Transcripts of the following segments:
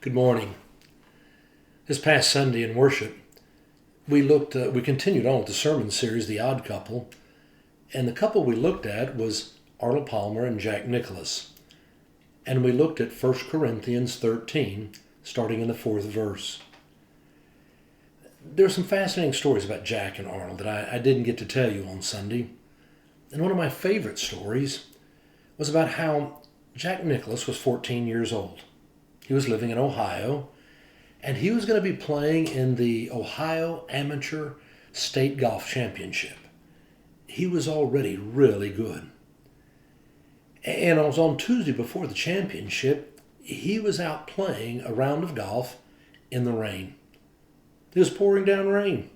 Good morning. This past Sunday in worship, we continued on with the sermon series, The Odd Couple, and the couple we looked at was Arnold Palmer and Jack Nicklaus. And we looked at 1 Corinthians 13, starting in the 4th verse. There are some fascinating stories about Jack and Arnold that I didn't get to tell you on Sunday. And one of my favorite stories was about how Jack Nicklaus was 14 years old. He was living in Ohio, and he was going to be playing in the Ohio Amateur State Golf Championship. He was already really good. And it was on Tuesday before the championship, he was out playing a round of golf in the rain. It was pouring down rain.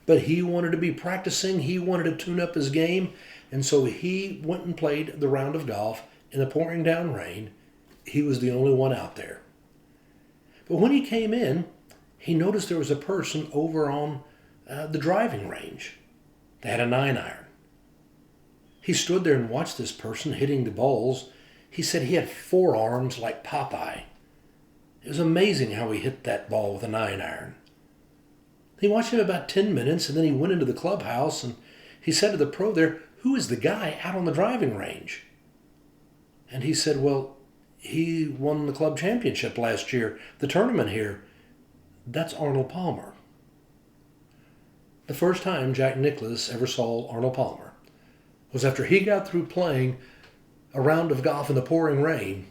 But he wanted to be practicing, he wanted to tune up his game, and so he went and played the round of golf in the pouring down rain. He was the only one out there. But when he came in, he noticed there was a person over on the driving range. They had a 9-iron. He stood there and watched this person hitting the balls. He said he had forearms like Popeye. It was amazing how he hit that ball with a 9-iron. He watched him about 10 minutes, and then he went into the clubhouse, and he said to the pro there, "Who is the guy out on the driving range?" And he said, "Well, he won the club championship last year, the tournament here. That's Arnold Palmer." The first time Jack Nicklaus ever saw Arnold Palmer was after he got through playing a round of golf in the pouring rain,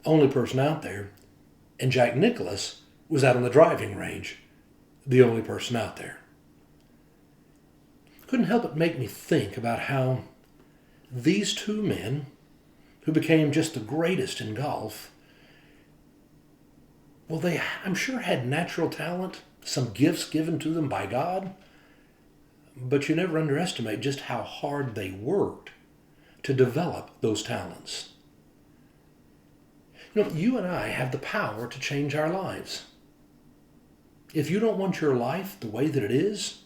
only person out there, and Jack Nicklaus was out on the driving range, the only person out there. Couldn't help but make me think about how these two men, who became just the greatest in golf, well, they, I'm sure, had natural talent, some gifts given to them by God, but you never underestimate just how hard they worked to develop those talents. You know, you and I have the power to change our lives. If you don't want your life the way that it is,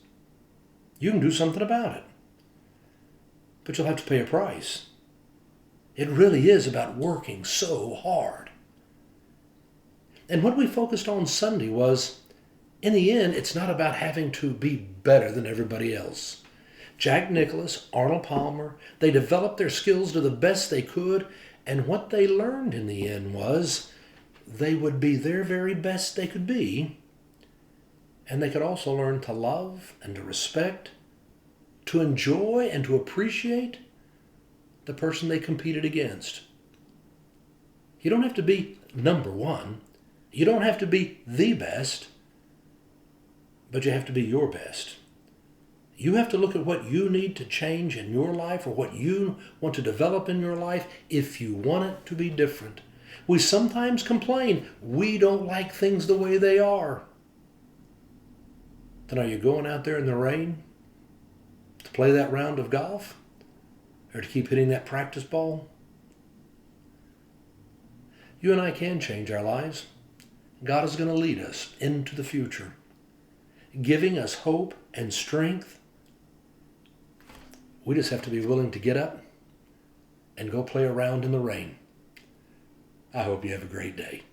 you can do something about it. But you'll have to pay a price. It really is about working so hard. And what we focused on Sunday was, in the end, it's not about having to be better than everybody else. Jack Nicklaus, Arnold Palmer, they developed their skills to the best they could, and what they learned in the end was they would be their very best they could be, and they could also learn to love and to respect, to enjoy and to appreciate the person they competed against. You don't have to be number one. You don't have to be the best, but you have to be your best. You have to look at what you need to change in your life or what you want to develop in your life if you want it to be different. We sometimes complain we don't like things the way they are. Then are you going out there in the rain to play that round of golf? Or to keep hitting that practice ball? You and I can change our lives. God is going to lead us into the future, giving us hope and strength. We just have to be willing to get up and go play around in the rain. I hope you have a great day.